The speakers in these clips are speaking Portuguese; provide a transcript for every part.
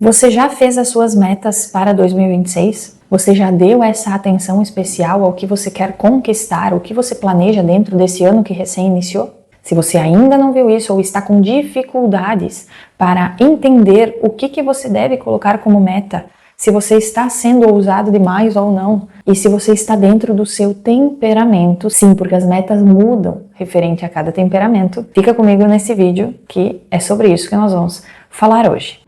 Você já fez as suas metas para 2026? Você já deu essa atenção especial ao que você quer conquistar, o que você planeja dentro desse ano que recém iniciou? Se você ainda não viu isso ou está com dificuldades para entender o que você deve colocar como meta, se você está sendo ousado demais ou não, e se você está dentro do seu temperamento, sim, porque as metas mudam referente a cada temperamento, fica comigo nesse vídeo que é sobre isso que nós vamos falar hoje.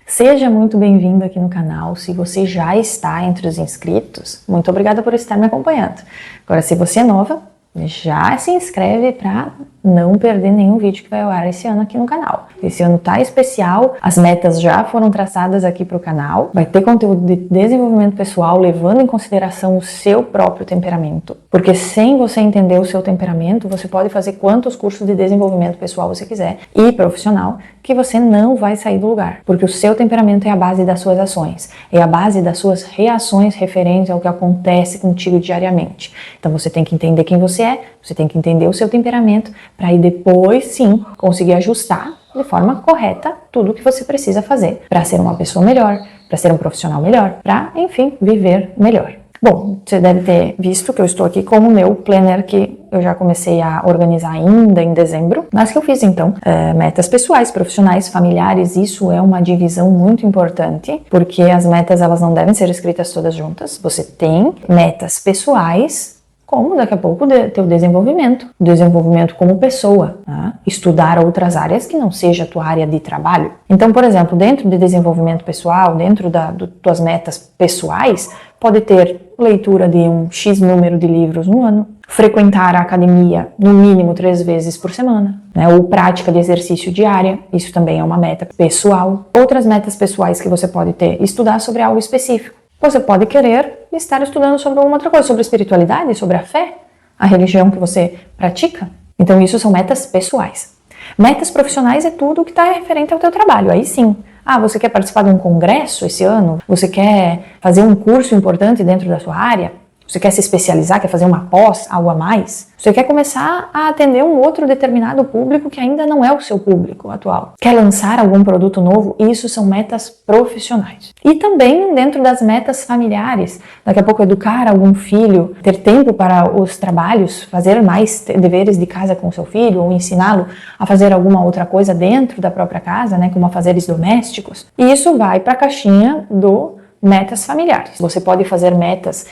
Seja muito bem-vindo aqui no canal. Se você já está entre os inscritos, muito obrigada por estar me acompanhando. Agora, se você é nova, já se inscreve para não perder nenhum vídeo que vai ao ar esse ano aqui no canal. Esse ano tá especial, as metas já foram traçadas aqui para o canal, vai ter conteúdo de desenvolvimento pessoal levando em consideração o seu próprio temperamento, porque sem você entender o seu temperamento, você pode fazer quantos cursos de desenvolvimento pessoal você quiser e profissional, que você não vai sair do lugar, porque o seu temperamento é a base das suas ações, é a base das suas reações referentes ao que acontece contigo diariamente. Então você tem que entender quem você é, você tem que entender o seu temperamento, para aí depois sim conseguir ajustar de forma correta tudo o que você precisa fazer para ser uma pessoa melhor, para ser um profissional melhor, para, enfim, viver melhor. Bom, você deve ter visto que eu estou aqui com o meu planner que eu já comecei a organizar ainda em dezembro, mas que eu fiz então metas pessoais, profissionais, familiares. Isso é uma divisão muito importante, porque as metas elas não devem ser escritas todas juntas. Você tem metas pessoais, como daqui a pouco teu desenvolvimento como pessoa, tá? Estudar outras áreas que não seja a tua área de trabalho. Então, por exemplo, dentro de desenvolvimento pessoal, dentro das tuas metas pessoais, pode ter leitura de um X número de livros no ano, frequentar a academia no mínimo 3 vezes por semana, né? Ou prática de exercício diária, isso também é uma meta pessoal. Outras metas pessoais que você pode ter, estudar sobre algo específico. Você pode querer estar estudando sobre alguma outra coisa, sobre espiritualidade, sobre a fé, a religião que você pratica. Então isso são metas pessoais. Metas profissionais é tudo que está referente ao teu trabalho, aí sim. Você quer participar de um congresso esse ano? Você quer fazer um curso importante dentro da sua área? Você quer se especializar, quer fazer uma pós, algo a mais? Você quer começar a atender um outro determinado público que ainda não é o seu público atual? Quer lançar algum produto novo? Isso são metas profissionais. E também dentro das metas familiares. Daqui a pouco educar algum filho, ter tempo para os trabalhos, fazer mais deveres de casa com seu filho ou ensiná-lo a fazer alguma outra coisa dentro da própria casa, né, como afazeres domésticos. E isso vai para a caixinha do metas familiares. Você pode fazer metas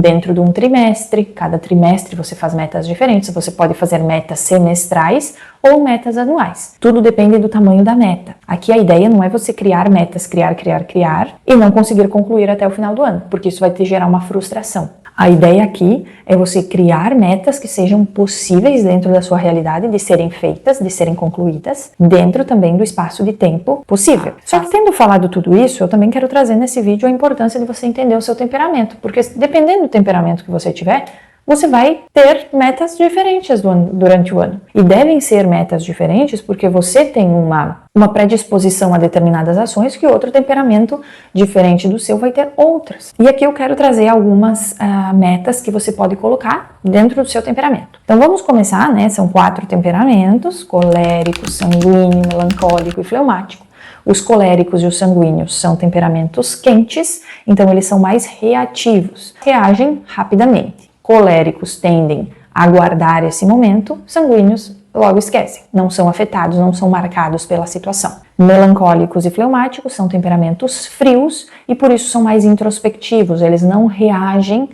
dentro de um trimestre, cada trimestre você faz metas diferentes, você pode fazer metas semestrais ou metas anuais. Tudo depende do tamanho da meta. Aqui a ideia não é você criar metas, criar e não conseguir concluir até o final do ano, porque isso vai te gerar uma frustração. A ideia aqui é você criar metas que sejam possíveis dentro da sua realidade de serem feitas, de serem concluídas, dentro também do espaço de tempo possível. Só que tendo falado tudo isso, eu também quero trazer nesse vídeo a importância de você entender o seu temperamento, porque dependendo do temperamento que você tiver, você vai ter metas diferentes durante o ano. E devem ser metas diferentes porque você tem uma predisposição a determinadas ações que outro temperamento diferente do seu vai ter outras. E aqui eu quero trazer algumas metas que você pode colocar dentro do seu temperamento. Então vamos começar, né? São 4 temperamentos: colérico, sanguíneo, melancólico e fleumático. Os coléricos e os sanguíneos são temperamentos quentes, então eles são mais reativos, reagem rapidamente. Coléricos tendem a guardar esse momento, sanguíneos logo esquecem, não são afetados, não são marcados pela situação. Melancólicos e fleumáticos são temperamentos frios e por isso são mais introspectivos, eles não reagem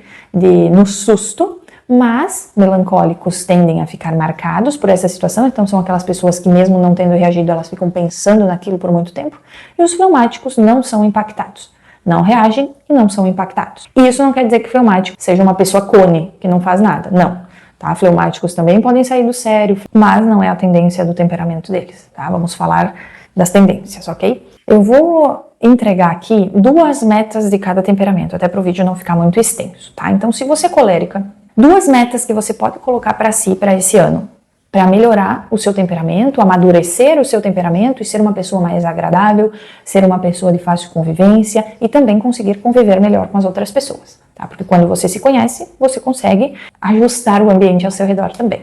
no susto, mas melancólicos tendem a ficar marcados por essa situação, então são aquelas pessoas que mesmo não tendo reagido, elas ficam pensando naquilo por muito tempo, e os fleumáticos não são impactados. Não reagem e não são impactados. E isso não quer dizer que fleumático seja uma pessoa cone, que não faz nada. Não. Tá? Fleumáticos também podem sair do sério, mas não é a tendência do temperamento deles. Tá? Vamos falar das tendências, ok? Eu vou entregar aqui 2 metas de cada temperamento, até para o vídeo não ficar muito extenso. Tá? Então, se você é colérica, 2 metas que você pode colocar para si para esse ano. para melhorar o seu temperamento, amadurecer o seu temperamento e ser uma pessoa mais agradável, ser uma pessoa de fácil convivência e também conseguir conviver melhor com as outras pessoas, tá? Porque quando você se conhece, você consegue ajustar o ambiente ao seu redor também.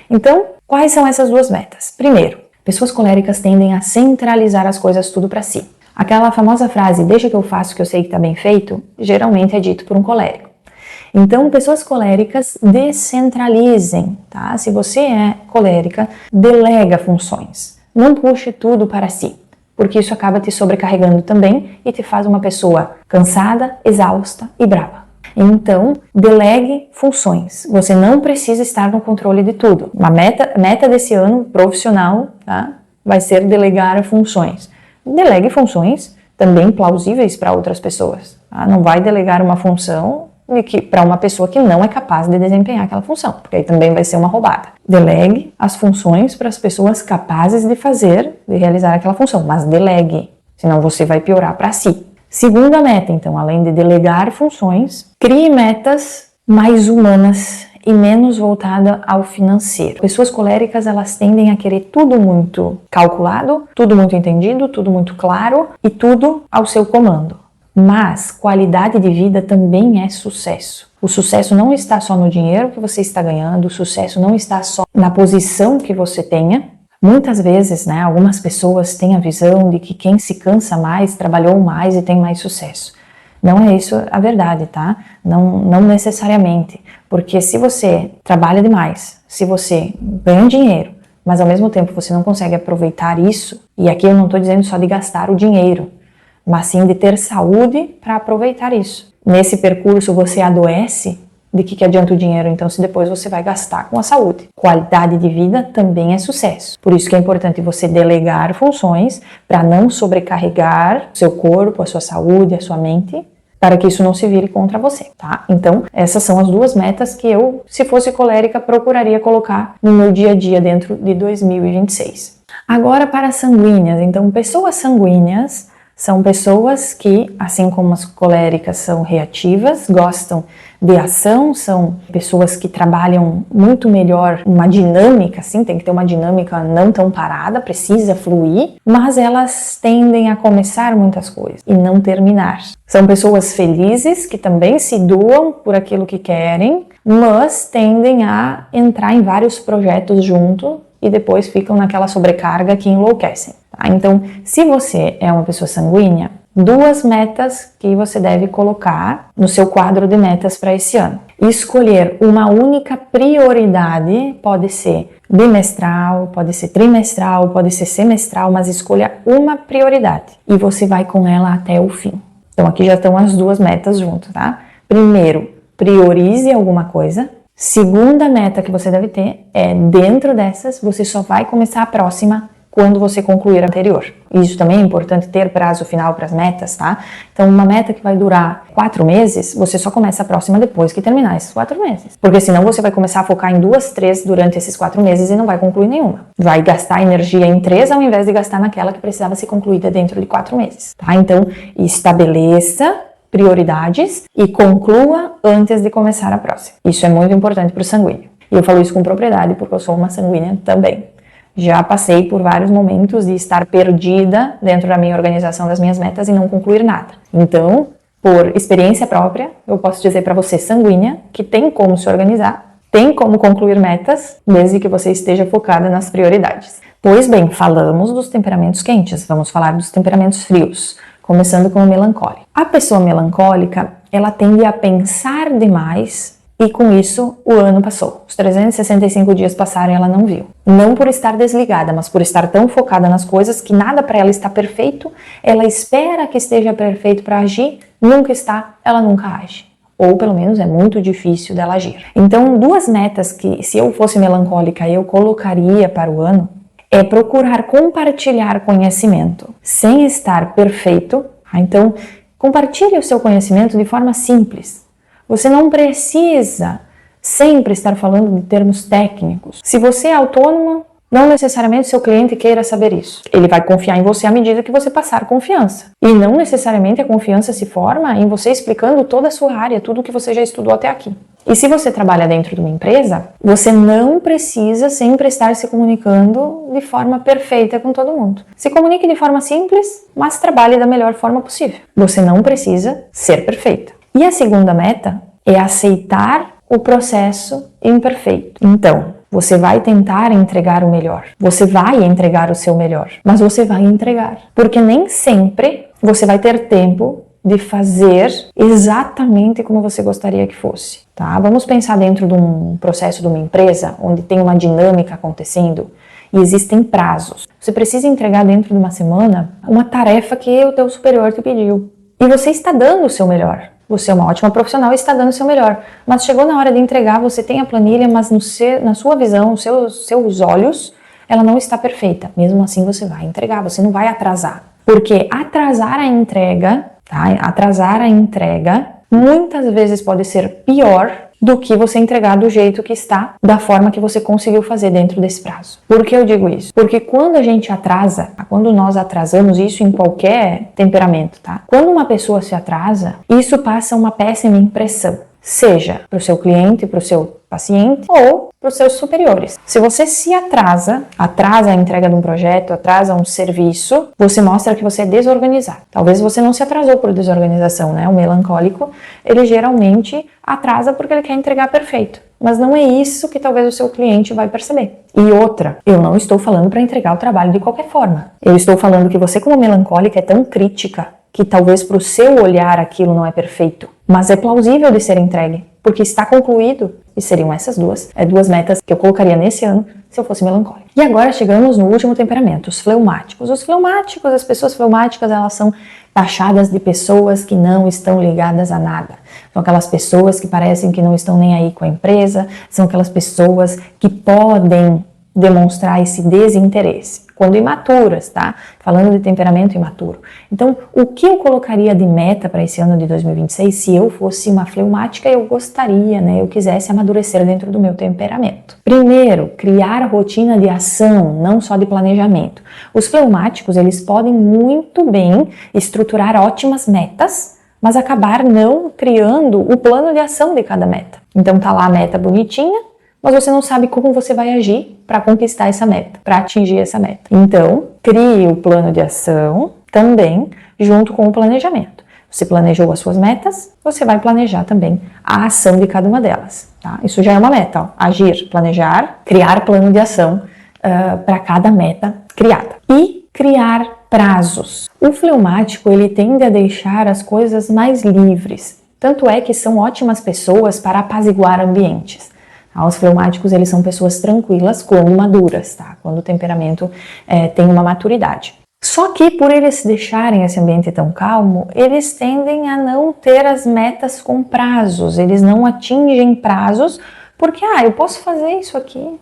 Então, quais são essas duas metas? Primeiro, pessoas coléricas tendem a centralizar as coisas tudo para si. Aquela famosa frase, deixa que eu faço o que eu sei que está bem feito, geralmente é dito por um colérico. Então, pessoas coléricas descentralizem, tá? Se você é colérica, delega funções. Não puxe tudo para si, porque isso acaba te sobrecarregando também e te faz uma pessoa cansada, exausta e brava. Então, delegue funções. Você não precisa estar no controle de tudo. Uma meta desse ano profissional, tá? Vai ser delegar funções. Delegue funções também plausíveis para outras pessoas, tá? Não vai delegar uma função para uma pessoa que não é capaz de desempenhar aquela função, porque aí também vai ser uma roubada. Delegue as funções para as pessoas capazes de fazer, de realizar aquela função, mas delegue, senão você vai piorar para si. Segunda meta, então, além de delegar funções, crie metas mais humanas e menos voltada ao financeiro. Pessoas coléricas, elas tendem a querer tudo muito calculado, tudo muito entendido, tudo muito claro e tudo ao seu comando. Mas qualidade de vida também é sucesso. O sucesso não está só no dinheiro que você está ganhando, o sucesso não está só na posição que você tenha. Muitas vezes, né, algumas pessoas têm a visão de que quem se cansa mais, trabalhou mais e tem mais sucesso. Não é isso a verdade, tá? Não necessariamente. Porque se você trabalha demais, se você ganha dinheiro, mas ao mesmo tempo você não consegue aproveitar isso, e aqui eu não estou dizendo só de gastar o dinheiro, mas sim de ter saúde para aproveitar isso. Nesse percurso você adoece, de que adianta o dinheiro então se depois você vai gastar com a saúde? Qualidade de vida também é sucesso. Por isso que é importante você delegar funções para não sobrecarregar o seu corpo, a sua saúde, a sua mente, para que isso não se vire contra você, tá? Então, essas são as duas metas que eu, se fosse colérica, procuraria colocar no meu dia a dia dentro de 2026. Agora para sanguíneas. Então, pessoas sanguíneas são pessoas que, assim como as coléricas, são reativas, gostam de ação, são pessoas que trabalham muito melhor uma dinâmica, assim, tem que ter uma dinâmica não tão parada, precisa fluir, mas elas tendem a começar muitas coisas e não terminar. São pessoas felizes que também se doam por aquilo que querem, mas tendem a entrar em vários projetos junto e depois ficam naquela sobrecarga que enlouquecem. Tá? Então, se você é uma pessoa sanguínea, duas metas que você deve colocar no seu quadro de metas para esse ano. Escolher uma única prioridade, pode ser bimestral, pode ser trimestral, pode ser semestral, mas escolha uma prioridade e você vai com ela até o fim. Então, aqui já estão as duas metas juntas, tá? Primeiro, priorize alguma coisa. Segunda meta que você deve ter é, dentro dessas, você só vai começar a próxima quando você concluir a anterior. Isso também é importante ter prazo final para as metas, tá? Então, uma meta que vai durar 4 meses, você só começa a próxima depois que terminar esses 4 meses. Porque senão você vai começar a focar em 2, 3 durante esses 4 meses e não vai concluir nenhuma. Vai gastar energia em 3 ao invés de gastar naquela que precisava ser concluída dentro de 4 meses, tá? Então, estabeleça prioridades e conclua antes de começar a próxima. Isso é muito importante para o sanguíneo. E eu falo isso com propriedade porque eu sou uma sanguínea também. Já passei por vários momentos de estar perdida dentro da minha organização das minhas metas e não concluir nada. Então, por experiência própria, eu posso dizer para você sanguínea que tem como se organizar, tem como concluir metas, desde que você esteja focada nas prioridades. Pois bem, falamos dos temperamentos quentes, vamos falar dos temperamentos frios, começando com o melancólico. A pessoa melancólica, ela tende a pensar demais e com isso o ano passou. Os 365 dias passaram e ela não viu. Não por estar desligada, mas por estar tão focada nas coisas que nada para ela está perfeito, ela espera que esteja perfeito para agir, nunca está, ela nunca age. Ou pelo menos é muito difícil dela agir. Então, duas metas que se eu fosse melancólica eu colocaria para o ano é procurar compartilhar conhecimento sem estar perfeito. Então, compartilhe o seu conhecimento de forma simples. Você não precisa sempre estar falando de termos técnicos. Se você é autônomo, não necessariamente seu cliente queira saber isso. Ele vai confiar em você à medida que você passar confiança. E não necessariamente a confiança se forma em você explicando toda a sua área, tudo que você já estudou até aqui. E se você trabalha dentro de uma empresa, você não precisa sempre estar se comunicando de forma perfeita com todo mundo. Se comunique de forma simples, mas trabalhe da melhor forma possível. Você não precisa ser perfeita. E a segunda meta é aceitar o processo imperfeito. Então, você vai tentar entregar o melhor. Você vai entregar o seu melhor, mas você vai entregar. Porque nem sempre você vai ter tempo de fazer exatamente como você gostaria que fosse, tá? Vamos pensar dentro de um processo de uma empresa onde tem uma dinâmica acontecendo e existem prazos. Você precisa entregar dentro de uma semana uma tarefa que o teu superior te pediu. E você está dando o seu melhor. Você é uma ótima profissional e está dando o seu melhor. Mas chegou na hora de entregar, você tem a planilha, mas na sua visão, seus olhos, ela não está perfeita. Mesmo assim, você vai entregar, você não vai atrasar. Porque atrasar a entrega, tá? Atrasar a entrega muitas vezes pode ser pior do que você entregar do jeito que está, da forma que você conseguiu fazer dentro desse prazo. Por que eu digo isso? Porque quando a gente atrasa, quando nós atrasamos, isso em qualquer temperamento, tá? Quando uma pessoa se atrasa, isso passa uma péssima impressão, seja para o seu cliente, para o seu paciente ou para os seus superiores. Se você se atrasa a entrega de um projeto, atrasa um serviço, você mostra que você é desorganizado. Talvez você não se atrasou por desorganização, né? O melancólico, ele geralmente atrasa porque ele quer entregar perfeito. Mas não é isso que talvez o seu cliente vai perceber. E outra, eu não estou falando para entregar o trabalho de qualquer forma. Eu estou falando que você, como melancólica, é tão crítica que talvez para o seu olhar aquilo não é perfeito. Mas é plausível de ser entregue, porque está concluído. E seriam essas duas metas que eu colocaria nesse ano se eu fosse melancólica. E agora chegamos no último temperamento, os fleumáticos. Os fleumáticos, as pessoas fleumáticas, elas são taxadas de pessoas que não estão ligadas a nada. São aquelas pessoas que parecem que não estão nem aí com a empresa, são aquelas pessoas que podem demonstrar esse desinteresse, quando imaturas, tá? Falando de temperamento imaturo. Então, o que eu colocaria de meta para esse ano de 2026, se eu fosse uma fleumática, eu gostaria, né? Eu quisesse amadurecer dentro do meu temperamento. Primeiro, criar rotina de ação, não só de planejamento. Os fleumáticos, eles podem muito bem estruturar ótimas metas, mas acabar não criando o plano de ação de cada meta. Então, tá lá a meta bonitinha, mas você não sabe como você vai agir para conquistar essa meta, para atingir essa meta. Então, crie o plano de ação também junto com o planejamento. Você planejou as suas metas, você vai planejar também a ação de cada uma delas. Tá? Isso já é uma meta, ó. Agir, planejar, criar plano de ação para cada meta criada. E criar prazos. O fleumático, ele tende a deixar as coisas mais livres. Tanto é que são ótimas pessoas para apaziguar ambientes. Os fleumáticos, eles são pessoas tranquilas quando maduras, tá? Quando o temperamento tem uma maturidade. Só que por eles deixarem esse ambiente tão calmo, eles tendem a não ter as metas com prazos, eles não atingem prazos, porque, eu posso fazer isso aqui,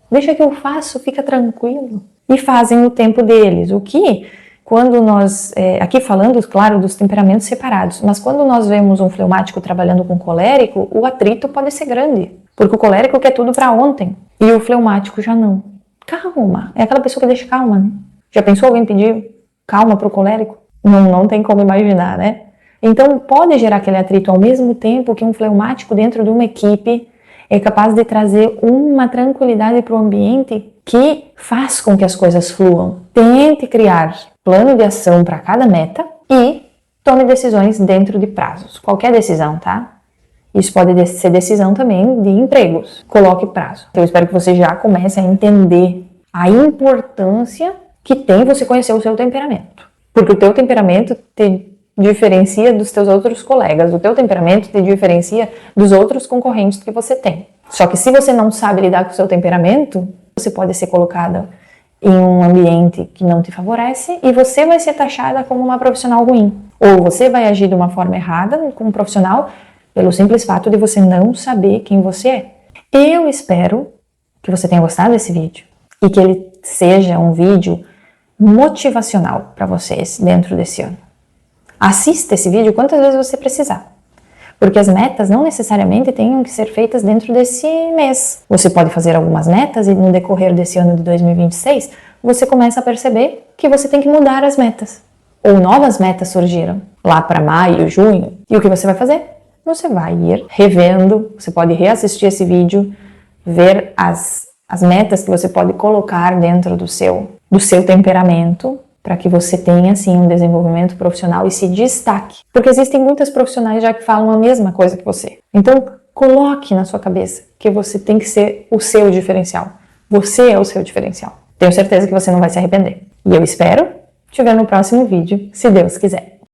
deixa que eu faço, fica tranquilo. E fazem no tempo deles, o que... Quando nós, aqui falando, claro, dos temperamentos separados, mas quando nós vemos um fleumático trabalhando com colérico, o atrito pode ser grande, porque o colérico quer tudo para ontem e o fleumático já não. Calma, é aquela pessoa que deixa calma, né? Já pensou alguém pedir calma para o colérico? Não tem como imaginar, né? Então pode gerar aquele atrito ao mesmo tempo que um fleumático dentro de uma equipe é capaz de trazer uma tranquilidade para o ambiente que faz com que as coisas fluam. Tente criar plano de ação para cada meta e tome decisões dentro de prazos. Qualquer decisão, tá? Isso pode ser decisão também de empregos. Coloque prazo. Eu espero que você já comece a entender a importância que tem você conhecer o seu temperamento. Porque o teu temperamento te diferencia dos teus outros colegas. O teu temperamento te diferencia dos outros concorrentes que você tem. Só que se você não sabe lidar com o seu temperamento, você pode ser colocada em um ambiente que não te favorece e você vai ser taxada como uma profissional ruim. Ou você vai agir de uma forma errada como profissional pelo simples fato de você não saber quem você é. Eu espero que você tenha gostado desse vídeo e que ele seja um vídeo motivacional para vocês dentro desse ano. Assista esse vídeo quantas vezes você precisar. Porque as metas não necessariamente tenham que ser feitas dentro desse mês. Você pode fazer algumas metas e no decorrer desse ano de 2026, você começa a perceber que você tem que mudar as metas. Ou novas metas surgiram lá para maio, junho. E o que você vai fazer? você vai ir revendo, você pode reassistir esse vídeo, ver as metas que você pode colocar dentro do seu temperamento, para que você tenha, assim, um desenvolvimento profissional e se destaque. Porque existem muitas profissionais já que falam a mesma coisa que você. Então, coloque na sua cabeça que você tem que ser o seu diferencial. Você é o seu diferencial. Tenho certeza que você não vai se arrepender. E eu espero te ver no próximo vídeo, se Deus quiser.